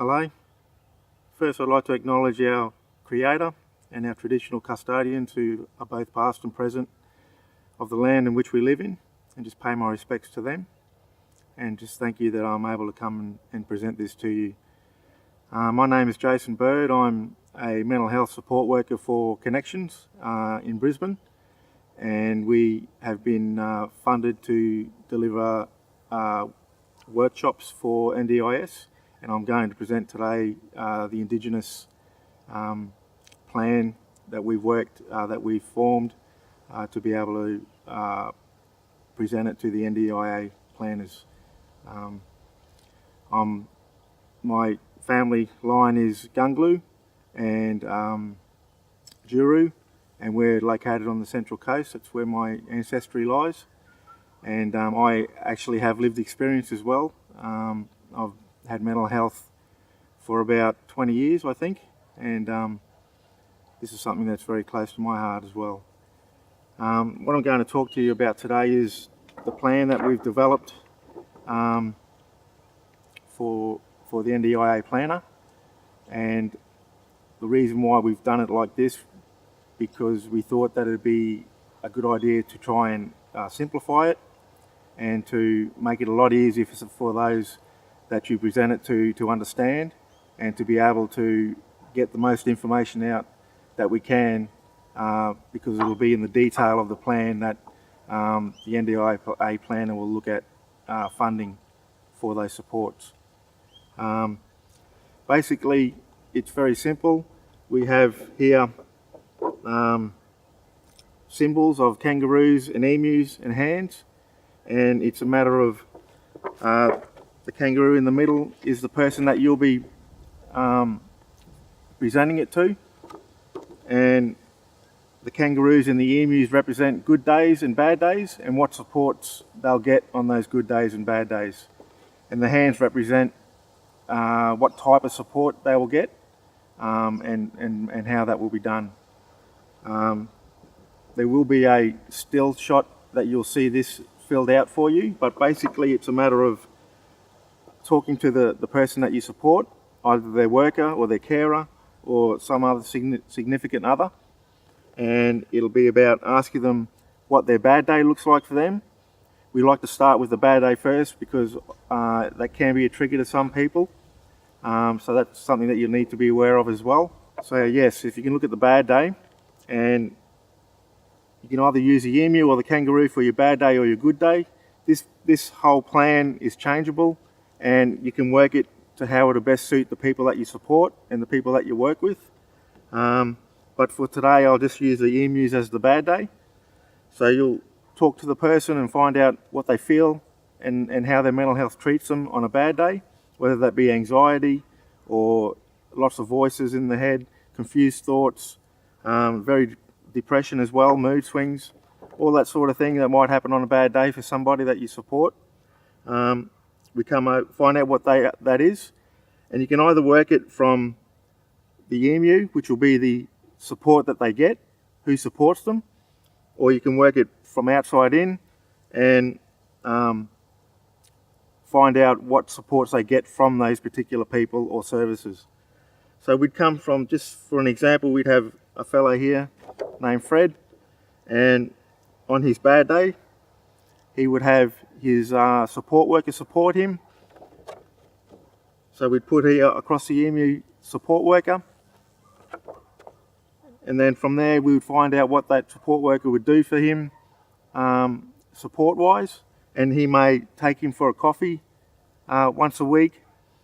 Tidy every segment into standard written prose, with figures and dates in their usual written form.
Hello. First I'd like to acknowledge our Creator and our traditional custodians who are both past and present of the land in which we live in, and just pay my respects to them, and just thank you that I'm able to come and present this to you. My name is Jason Bird. I'm a mental health support worker for Connections in Brisbane, and we have been funded to deliver workshops for NDIS, and I'm going to present today the Indigenous plan that we've formed to be able to present it to the NDIA planners. My family line is Qnglu and Juru, and we're located on the Central Coast. That's where my ancestry lies, and I actually have lived experience as well. I've had mental health for about 20 years, I think, and this is something that's very close to my heart as well. What I'm going to talk to you about today is the plan that we've developed for the NDIA planner, and the reason why we've done it like this, because we thought that it'd be a good idea to try and simplify it and to make it a lot easier for those that you present it to understand, and to be able to get the most information out that we can, because it will be in the detail of the plan that the NDIA planner will look at funding for those supports. Basically, it's very simple. We have here symbols of kangaroos and emus and hands, and it's a matter of the kangaroo in the middle is the person that you'll be presenting it to, and the kangaroos and the emus represent good days and bad days and what supports they'll get on those good days and bad days, and the hands represent what type of support they will get, and how that will be done. There will be a still shot that you'll see this filled out for you, but basically it's a matter of talking to the person that you support, either their worker or their carer or some other significant other, and it'll be about asking them what their bad day looks like for them. We like to start with the bad day first because that can be a trigger to some people, so that's something that you need to be aware of as well. So yes, if you can look at the bad day, and you can either use the emu or the kangaroo for your bad day or your good day. This whole plan is changeable, and you can work it to how it'll best suit the people that you support and the people that you work with. But for today, I'll just use the emus as the bad day. So you'll talk to the person and find out what they feel and how their mental health treats them on a bad day, whether that be anxiety or lots of voices in the head, confused thoughts, very depression as well, mood swings, all that sort of thing that might happen on a bad day for somebody that you support. We find out what that is, and you can either work it from the emu, which will be the support that they get, who supports them, or you can work it from outside in and find out what supports they get from those particular people or services. So we'd come from, just for an example, we'd have a fellow here named Fred, and on his bad day he would have his support worker support him. So we'd put here across the emu support worker, and then from there we would find out what that support worker would do for him support wise, and he may take him for a coffee once a week,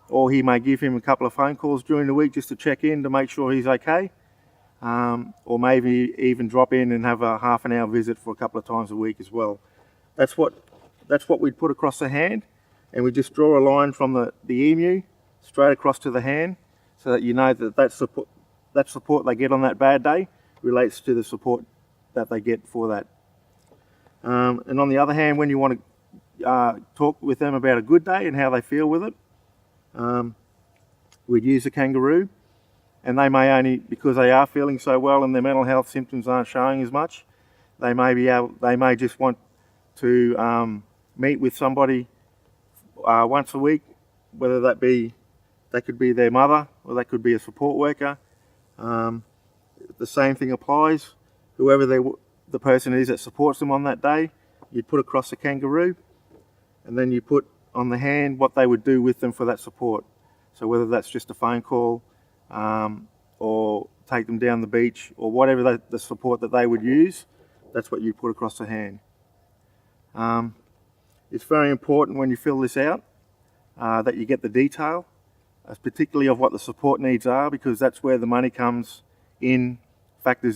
or he may give him a couple of phone calls during the week just to check in to make sure he's okay, or maybe even drop in and have a half an hour visit for a couple of times a week as well. That's what we'd put across the hand, and we just draw a line from the emu straight across to the hand, so that you know that support they get on that bad day relates to the support that they get for that. And on the other hand, when you want to talk with them about a good day and how they feel with it, we'd use a kangaroo, and they may only, because they are feeling so well and their mental health symptoms aren't showing as much, they may just want to meet with somebody once a week, whether that be They could be their mother, or they could be a support worker. The same thing applies. Whoever the person is that supports them on that day, you'd put across the kangaroo, and then you put on the hand what they would do with them for that support. So whether that's just a phone call, or take them down the beach, or whatever the support that they would use, that's what you put across the hand. It's very important when you fill this out that you get the detail, particularly of what the support needs are, because that's where the money factors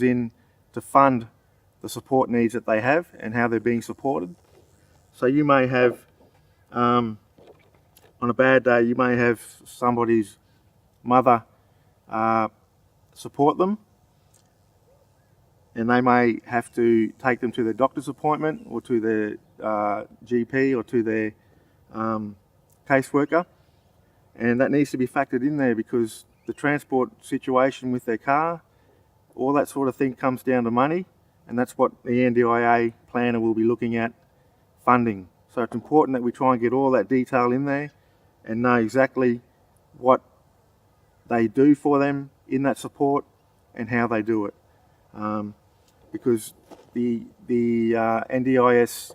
in to fund the support needs that they have and how they're being supported. So you may have, on a bad day, you may have somebody's mother support them, and they may have to take them to their doctor's appointment, or to their GP, or to their caseworker, and that needs to be factored in there, because the transport situation with their car, all that sort of thing comes down to money, and that's what the NDIA planner will be looking at funding. So it's important that we try and get all that detail in there and know exactly what they do for them in that support and how they do it. Because the NDIS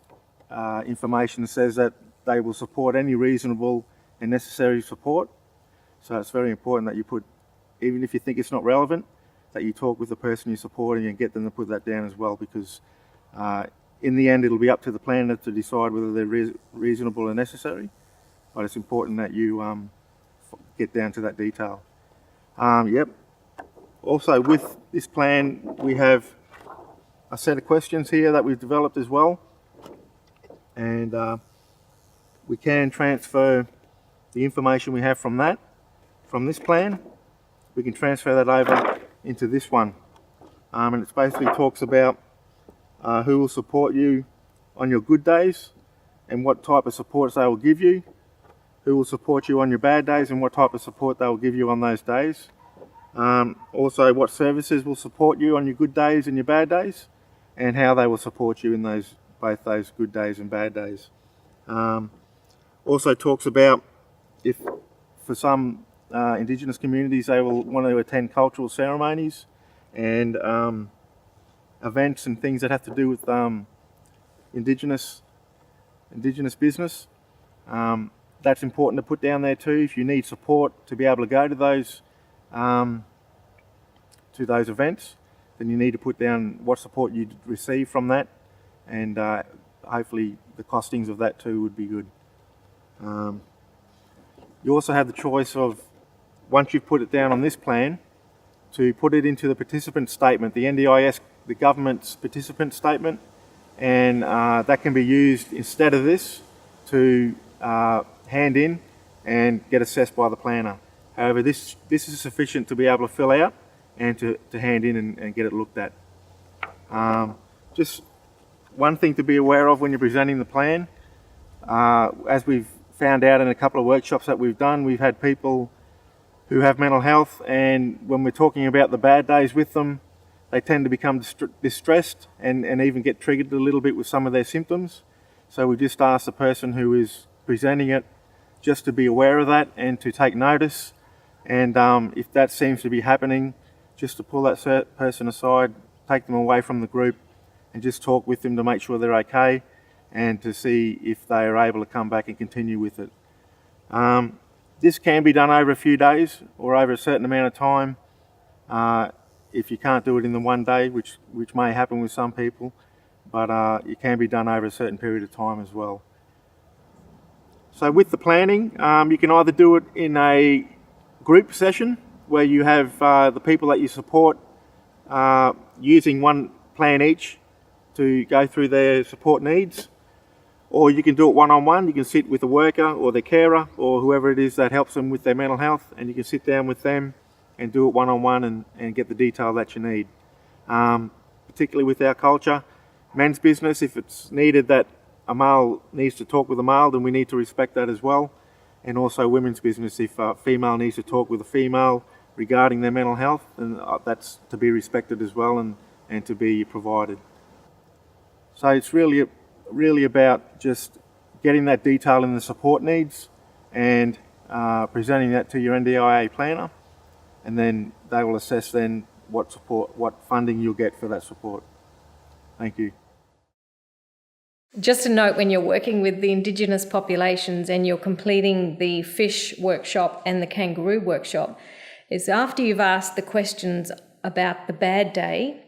information says that they will support any reasonable and necessary support. So it's very important that you put, even if you think it's not relevant, that you talk with the person you're supporting and get them to put that down as well, because in the end it'll be up to the planner to decide whether they're reasonable and necessary, but it's important that you get down to that detail. Yep. Also, with this plan, we have a set of questions here that we've developed as well, and we can transfer the information we have from this plan. We can transfer that over into this one, and it basically talks about who will support you on your good days and what type of supports they will give you, who will support you on your bad days and what type of support they will give you on those days. Also, what services will support you on your good days and your bad days, and how they will support you in both those good days and bad days. Also talks about if for some Indigenous communities they will want to attend cultural ceremonies and events and things that have to do with Indigenous business. That's important to put down there too. If you need support to be able to go to those events, then you need to put down what support you receive from that, and hopefully the costings of that too would be good. You also have the choice of, once you've put it down on this plan, to put it into the participant statement, the NDIS, the government's participant statement, and that can be used instead of this to hand in and get assessed by the planner. However, this is sufficient to be able to fill out and to hand in and get it looked at. Just one thing to be aware of when you're presenting the plan, as we've found out in a couple of workshops that we've done, we've had people who have mental health, and when we're talking about the bad days with them, they tend to become distressed and even get triggered a little bit with some of their symptoms. So we just ask the person who is presenting it just to be aware of that and to take notice, and if that seems to be happening, just to pull that person aside, take them away from the group and just talk with them to make sure they're okay, and to see if they are able to come back and continue with it. This can be done over a few days or over a certain amount of time. If you can't do it in the one day, which may happen with some people, but it can be done over a certain period of time as well. So with the planning, you can either do it in a group session where you have the people that you support using one plan each to go through their support needs, or you can do it one-on-one. You can sit with a worker or their carer or whoever it is that helps them with their mental health, and you can sit down with them and do it one-on-one and get the detail that you need. Particularly with our culture, men's business, if it's needed that a male needs to talk with a male, then we need to respect that as well. And also women's business, if a female needs to talk with a female regarding their mental health, then that's to be respected as well and to be provided. So it's really about just getting that detail in the support needs and presenting that to your NDIA planner, and then they will assess then what support, what funding you'll get for that support. Thank you. Just a note, when you're working with the Indigenous populations and you're completing the fish workshop and the kangaroo workshop, is after you've asked the questions about the bad day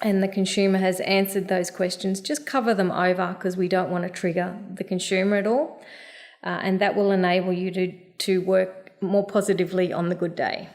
and the consumer has answered those questions, just cover them over, because we don't want to trigger the consumer at all. And that will enable you to work more positively on the good day.